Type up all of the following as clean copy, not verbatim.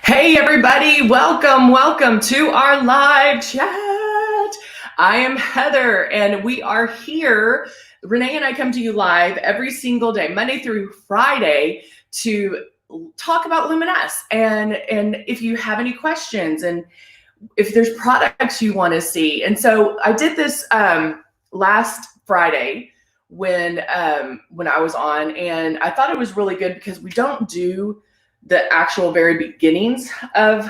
Hey everybody, welcome to our live chat. I am Heather and we are here. Renee and I come to you live every single day, Monday through Friday, to talk about Luminous. And if you have any questions and if there's products you want to see. And so I did this last Friday when I was on, and I thought it was really good because we don't do the actual very beginnings of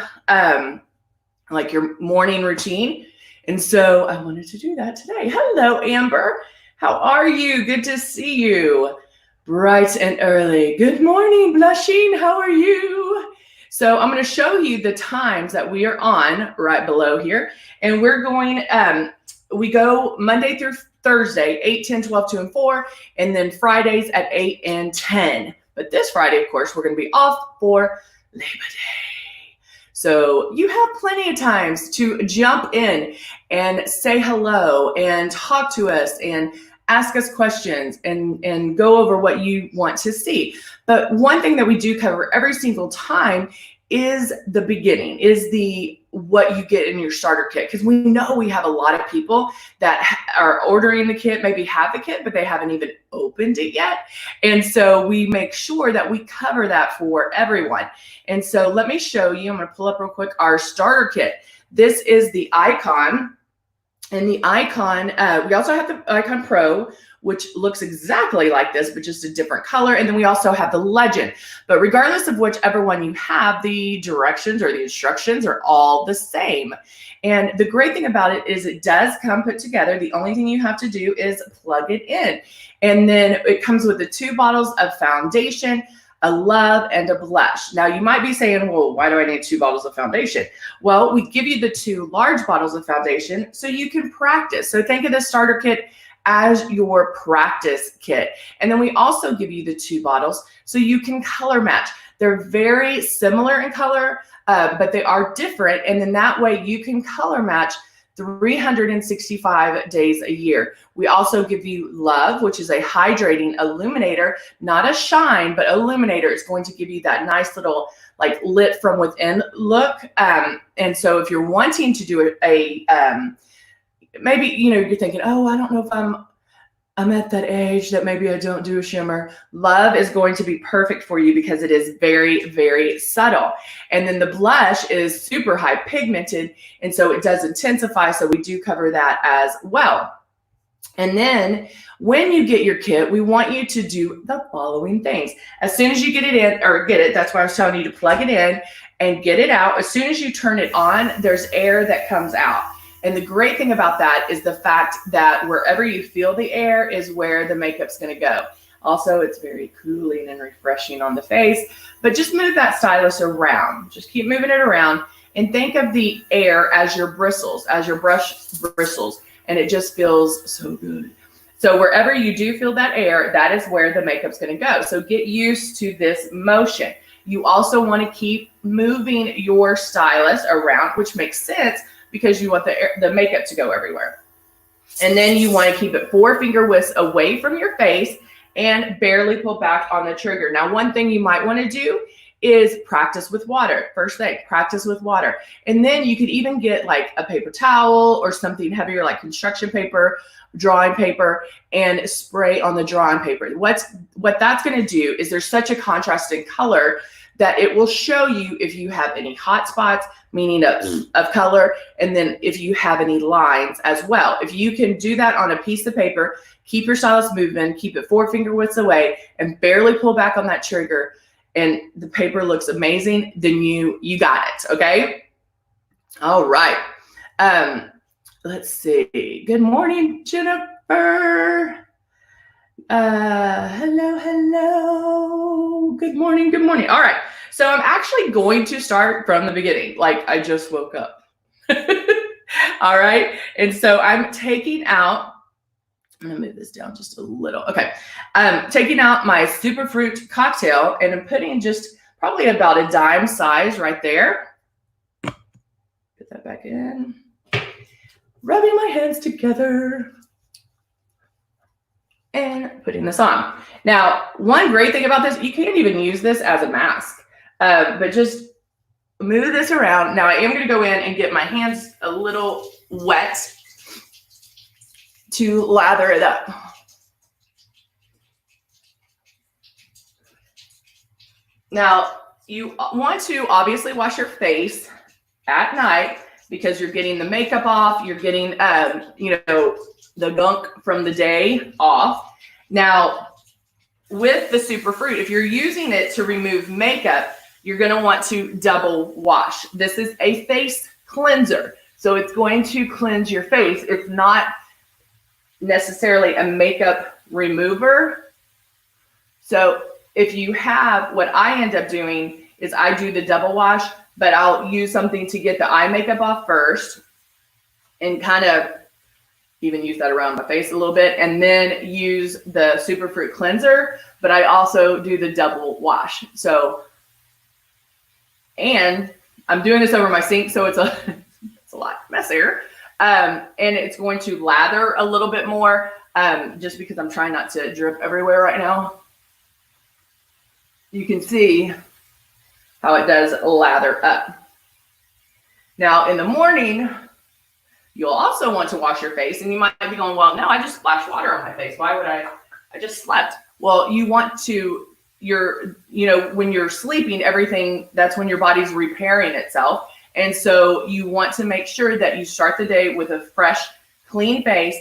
like your morning routine. And so I wanted to do that today. Hello, Amber. How are you? Good to see you. Bright and early. Good morning, Blushing. How are you? So I'm going to show you the times that we are on right below here. And we're going, we go Monday through Thursday, 8, 10, 12, 2, and 4, and then Fridays at 8 and 10. But this Friday, of course, we're going to be off for Labor Day. So you have plenty of times to jump in and say hello and talk to us and ask us questions and go over what you want to see. But one thing that we do cover every single time is the beginning, is the what you get in your starter kit. Because we know we have a lot of people that are ordering the kit, maybe have the kit, but they haven't even opened it yet. And so we make sure that we cover that for everyone. And so let me show you, I'm going to pull up real quick our starter kit. This is the Icon. And the Icon, we also have the Icon Pro, which looks exactly like this, but just a different color. And then we also have the Legend. But regardless of whichever one you have, the directions or the instructions are all the same. And the great thing about it is it does come put together. The only thing you have to do is plug it in. And then it comes with the 2 bottles of foundation, a love, and a blush. Now you might be saying, well, why do I need 2 bottles of foundation? Well, we give you the 2 large bottles of foundation so you can practice. So think of the starter kit as your practice kit. And then we also give you the 2 bottles so you can color match. They're very similar in color, but they are different. And then that way you can color match 365 days a year. We also give you Love, which is a hydrating illuminator, not a shine, but illuminator. It's going to give you that nice little like lit from within look. And so if you're wanting to do maybe, you're thinking, oh, I don't know if I'm at that age that maybe I don't do a shimmer. Love is going to be perfect for you because it is very, very subtle. And then the blush is super high pigmented, and so it does intensify, so we do cover that as well. And then when you get your kit, we want you to do the following things. As soon as you get it in, or get it, that's why I was telling you to plug it in and get it out. As soon as you turn it on, there's air that comes out. And the great thing about that is the fact that wherever you feel the air is where the makeup's going to go. Also, it's very cooling and refreshing on the face, but just move that stylus around. Just keep moving it around and think of the air as your bristles, as your brush bristles, and it just feels so good. So wherever you do feel that air, that is where the makeup's going to go. So get used to this motion. You also want to keep moving your stylus around, which makes sense because you want the makeup to go everywhere. And then you want to keep it 4 finger widths away from your face and barely pull back on the trigger. Now, one thing you might want to do is practice with water. First thing, practice with water. And then you could even get like a paper towel or something heavier like construction paper, drawing paper, and spray on the drawing paper. What that's going to do is there's such a contrasting color that it will show you if you have any hot spots, meaning of color, and then if you have any lines as well. If you can do that on a piece of paper, keep your stylus moving, keep it 4 finger widths away, and barely pull back on that trigger, and the paper looks amazing, then you got it, okay? All right. Let's see. Good morning, Jennifer. Hello. Good morning. All right. So I'm actually going to start from the beginning. Like I just woke up. All right. And so I'm taking out, I'm going to move this down just a little. Okay. I'm taking out my Superfruit cocktail and I'm putting just probably about a dime size right there. Put that back in. Rubbing my hands together. And putting this on. Now, one great thing about this, you can't even use this as a mask, but just move this around. Now I am going to go in and get my hands a little wet to lather it up. Now, you want to obviously wash your face at night because you're getting the makeup off, you're getting, the gunk from the day off. Now, with the superfruit, if you're using it to remove makeup, you're going to want to double wash. This is a face cleanser, so it's going to cleanse your face. It's not necessarily a makeup remover. So if you have, what I end up doing is I do the double wash, but I'll use something to get the eye makeup off first and kind of even use that around my face a little bit, and then use the superfruit cleanser, but I also do the double wash. So, and I'm doing this over my sink, so it's a lot messier. And it's going to lather a little bit more, just because I'm trying not to drip everywhere right now. You can see how it does lather up. Now in the morning, you'll also want to wash your face, and you might be going, well, no, I just splashed water on my face. Why would I just slept. Well, you want to, when you're sleeping, everything, that's when your body's repairing itself. And so you want to make sure that you start the day with a fresh, clean face.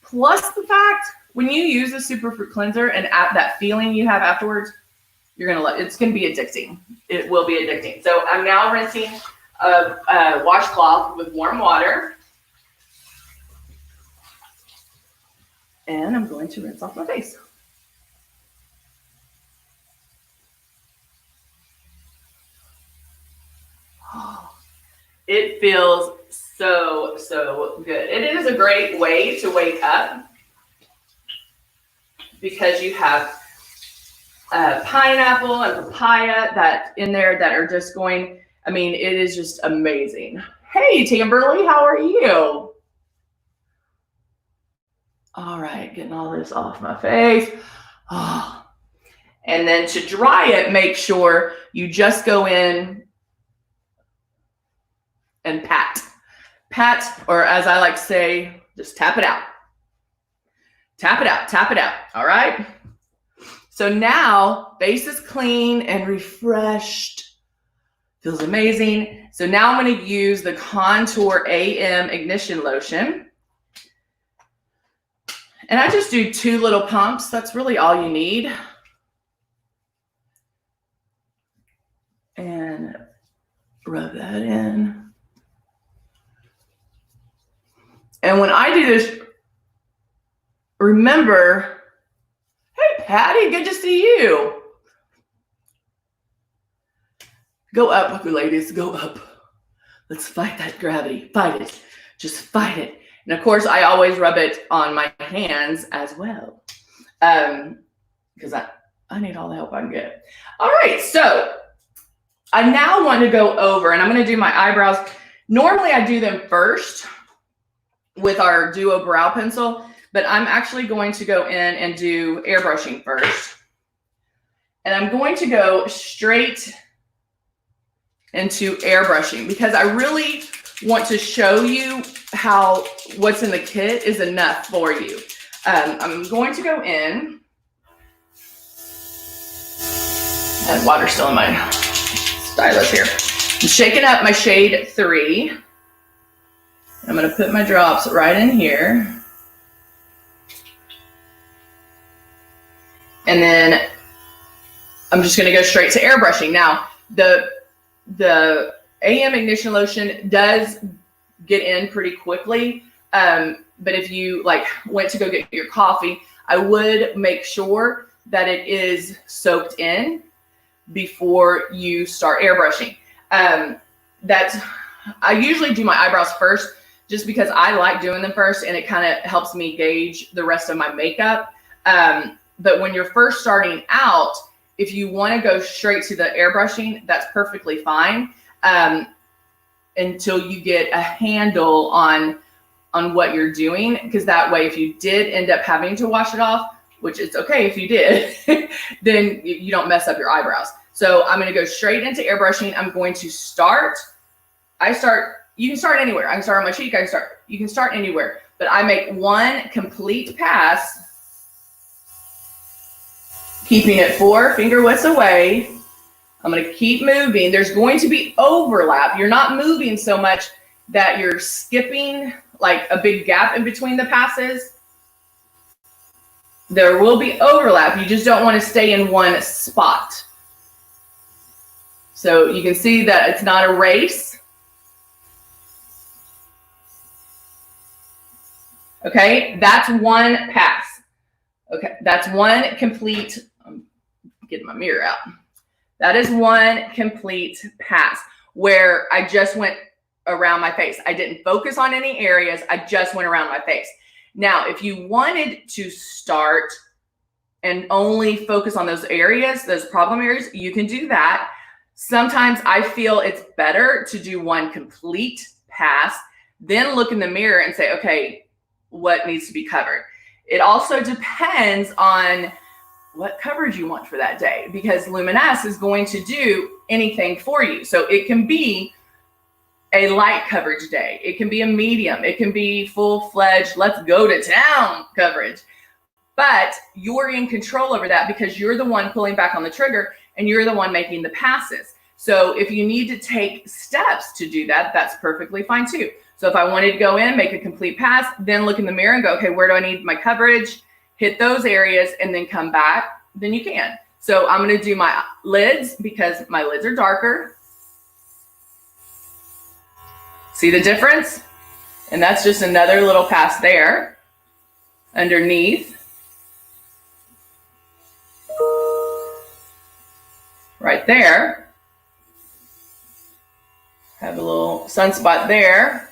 Plus the fact, when you use the superfruit cleanser and that feeling you have afterwards, you're going to love it. It's going to be addicting. It will be addicting. So I'm now rinsing a washcloth with warm water. And I'm going to rinse off my face. Oh, it feels so, so good. It is a great way to wake up because you have pineapple and papaya that in there that are just going, I mean, it is just amazing. Hey, Tamberly, how are you? All right, getting all this off my face. Oh. And then to dry it, make sure you just go in and pat. Pat, or as I like to say, just tap it out. Tap it out, tap it out, all right? So now, face is clean and refreshed. Feels amazing. So now I'm gonna use the Contour AM Ignition Lotion. And I just do 2 little pumps. That's really all you need. And rub that in. And when I do this, remember, hey, Patty, good to see you. Go up, ladies, go up. Let's fight that gravity. Fight it. Just fight it. And of course, I always rub it on my hands as well, because I need all the help I can get. All right, so I now want to go over, and I'm going to do my eyebrows. Normally, I do them first with our Duo Brow Pencil, but I'm actually going to go in and do airbrushing first. And I'm going to go straight into airbrushing because I really want to show you how what's in the kit is enough for you. I'm going to go in. And water's still in my stylus here. I'm shaking up my shade 3. I'm going to put my drops right in here. And then I'm just going to go straight to airbrushing. Now, the AM Ignition Lotion does get in pretty quickly, but if you went to go get your coffee, I would make sure that it is soaked in before you start airbrushing. I usually do my eyebrows first just because I like doing them first, and it kind of helps me gauge the rest of my makeup. But when you're first starting out, if you want to go straight to the airbrushing, that's perfectly fine. Until you get a handle on what you're doing, because that way, if you did end up having to wash it off, which it's okay if you did, then you don't mess up your eyebrows. So I'm going to go straight into airbrushing. I'm going to start. You can start anywhere. I can start on my cheek. You can start anywhere. But I make one complete pass, keeping it 4 finger widths away. I'm going to keep moving. There's going to be overlap. You're not moving so much that you're skipping like a big gap in between the passes. There will be overlap. You just don't want to stay in one spot. So you can see that it's not a race. Okay, that's one pass. Okay, that's one complete, I'm getting my mirror out. That is one complete pass where I just went around my face. I didn't focus on any areas. I just went around my face. Now, if you wanted to start and only focus on those areas, those problem areas, you can do that. Sometimes I feel it's better to do one complete pass, then look in the mirror and say, okay, what needs to be covered? It also depends on what coverage you want for that day, because Luminous is going to do anything for you. So it can be a light coverage day. It can be a medium. It can be full-fledged, let's go to town coverage. But you're in control over that because you're the one pulling back on the trigger and you're the one making the passes. So if you need to take steps to do that, that's perfectly fine too. So if I wanted to go in, make a complete pass, then look in the mirror and go, okay, where do I need my coverage? Hit those areas and then come back, then you can. So I'm going to do my lids because my lids are darker. See the difference? And that's just another little pass there underneath. Right there. Have a little sunspot there.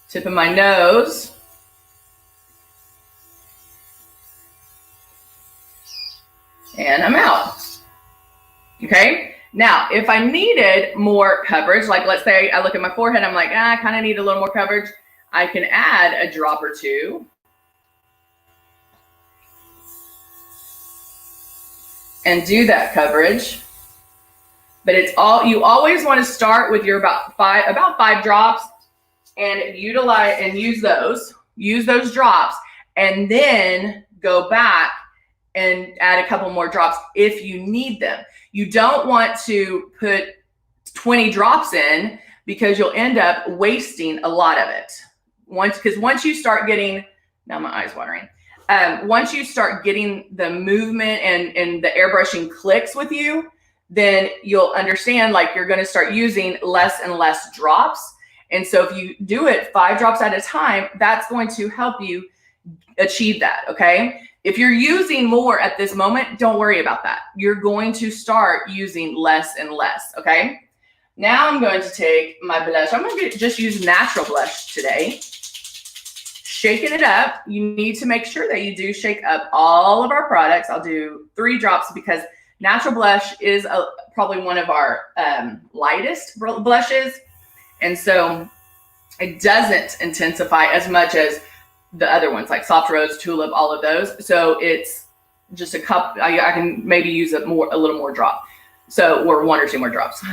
Tip of my nose. And I'm out. Okay. Now, if I needed more coverage, like let's say I look at my forehead, I'm like, I kind of need a little more coverage. I can add a drop or two. And do that coverage. But it's all, you always want to start with your about five drops and utilize and use those drops, and then go back and add a couple more drops if you need them. You don't want to put 20 drops in because you'll end up wasting a lot of it. Once you start getting, now my eye's watering. Once you start getting the movement and the airbrushing clicks with you, then you'll understand like you're going to start using less and less drops. And so if you do it 5 drops at a time, that's going to help you achieve that. Okay. If you're using more at this moment, don't worry about that. You're going to start using less and less. Okay. Now I'm going to take my blush. I'm going to just use natural blush today. Shaking it up. You need to make sure that you do shake up all of our products. I'll do 3 drops because natural blush is probably one of our lightest blushes. And so it doesn't intensify as much as the other ones like soft rose, tulip, all of those. So it's just a cup. I can maybe use a little more drop. So, or 1 or 2 more drops.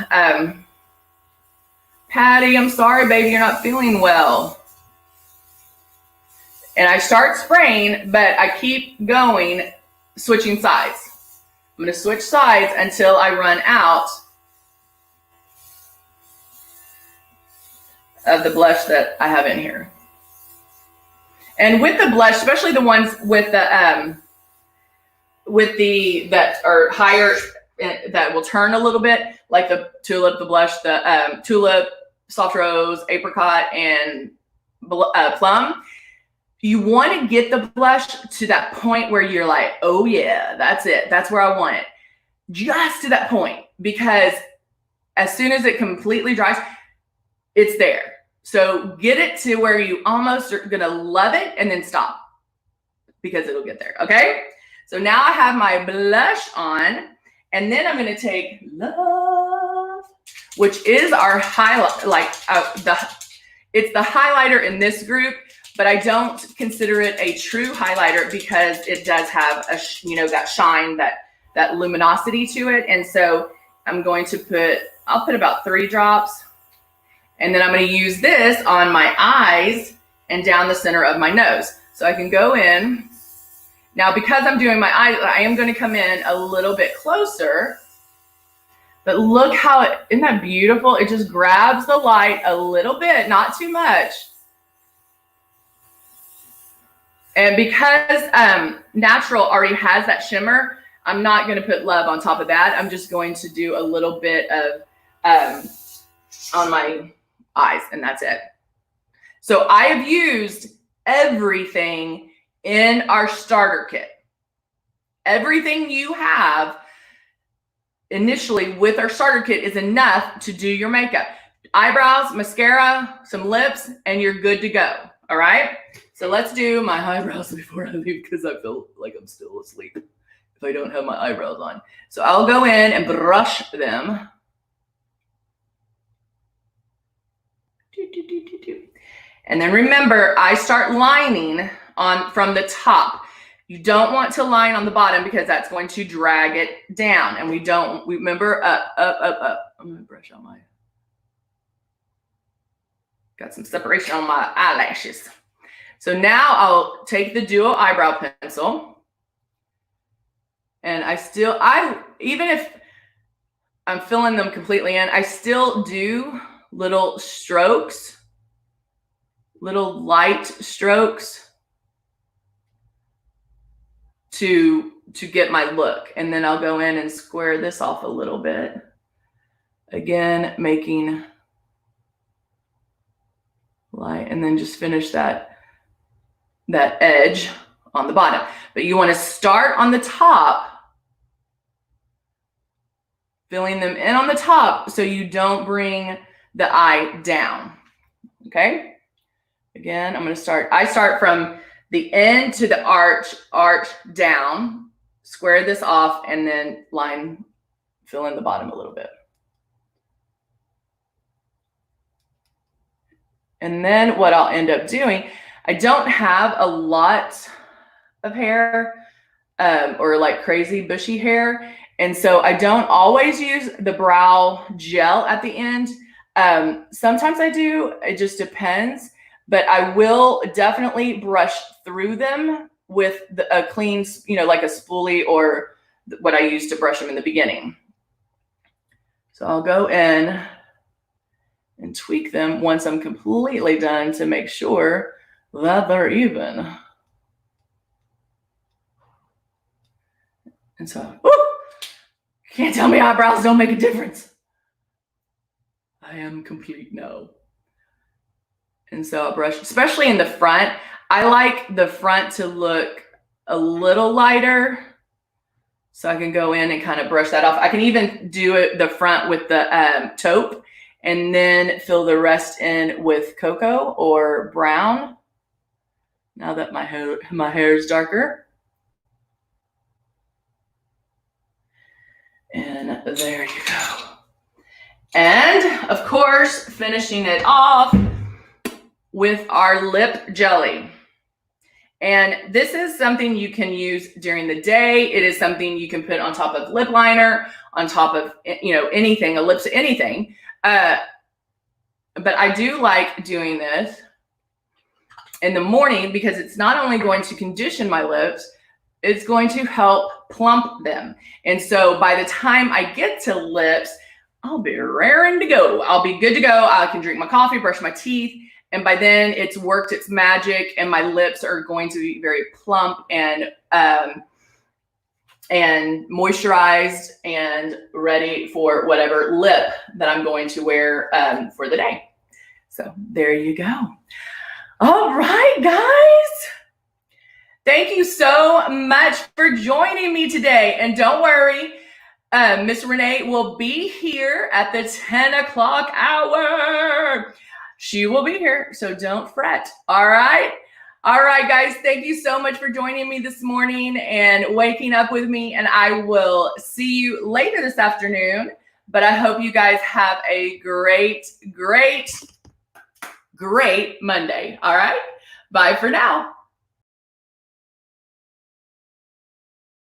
Patty, I'm sorry, baby, you're not feeling well. And I start spraying, but I keep going, switching sides. I'm going to switch sides until I run out of the blush that I have in here. And with the blush, especially the ones with the that are higher, that will turn a little bit, like the tulip, the blush, the tulip, soft rose, apricot, and plum. You want to get the blush to that point where you're like, oh yeah, that's it. That's where I want it. Just to that point, because as soon as it completely dries, it's there. So get it to where you almost are going to love it and then stop because it'll get there. Okay. So now I have my blush on, and then I'm going to take Love, which is our highlight, like it's the highlighter in this group, but I don't consider it a true highlighter because it does have that shine that that luminosity to it. And so I'm going to I'll put about 3 drops. And then I'm going to use this on my eyes and down the center of my nose. So I can go in. Now, because I'm doing my eyes, I am going to come in a little bit closer. But look how, isn't that beautiful? It just grabs the light a little bit, not too much. And because Natural already has that shimmer, I'm not going to put Love on top of that. I'm just going to do a little bit of on my eyes, and that's it. So I have used everything in our starter kit. Everything you have initially with our starter kit is enough to do your makeup. Eyebrows, mascara, some lips, and you're good to go. All right. So let's do my eyebrows before I leave because I feel like I'm still asleep if I don't have my eyebrows on. So I'll go in and brush them. And then remember, I start lining from the top. You don't want to line on the bottom because that's going to drag it down. And we remember up. I'm going to brush on got some separation on my eyelashes. So now I'll take the Duo Eyebrow Pencil. And even if I'm filling them completely in, I still do little strokes, little light strokes to get my look. And then I'll go in and square this off a little bit. Again, making light, and then just finish that edge on the bottom. But you want to start on the top, filling them in on the top so you don't bring the eye down. Okay? Again, I start from the end to the arch down, square this off, and then fill in the bottom a little bit. And then what I'll end up doing, I don't have a lot of hair or like crazy bushy hair. And so I don't always use the brow gel at the end. Sometimes I do, it just depends. But I will definitely brush through them with a clean, like a spoolie or what I use to brush them in the beginning. So I'll go in and tweak them once I'm completely done to make sure that they're even. And so, can't tell me eyebrows don't make a difference. I am complete now. And so I'll brush, especially in the front. I like the front to look a little lighter. So I can go in and kind of brush that off. I can even do the front with the taupe and then fill the rest in with cocoa or brown. Now that my hair is darker. And there you go. And of course, finishing it off with our lip jelly. And this is something you can use during the day. It is something you can put on top of lip liner, on top of, anything, a lips, anything. But I do like doing this in the morning because it's not only going to condition my lips, it's going to help plump them. And so by the time I get to lips, I'll be raring to go. I'll be good to go. I can drink my coffee, brush my teeth. And by then it's worked its magic and my lips are going to be very plump and moisturized and ready for whatever lip that I'm going to wear for the day. So there you go. All right, guys. Thank you so much for joining me today. And don't worry, Miss Renee will be here at the 10 o'clock hour. She will be here, so don't fret. All right? All right, guys. Thank you so much for joining me this morning and waking up with me. And I will see you later this afternoon. But I hope you guys have a great, great, great Monday. All right? Bye for now.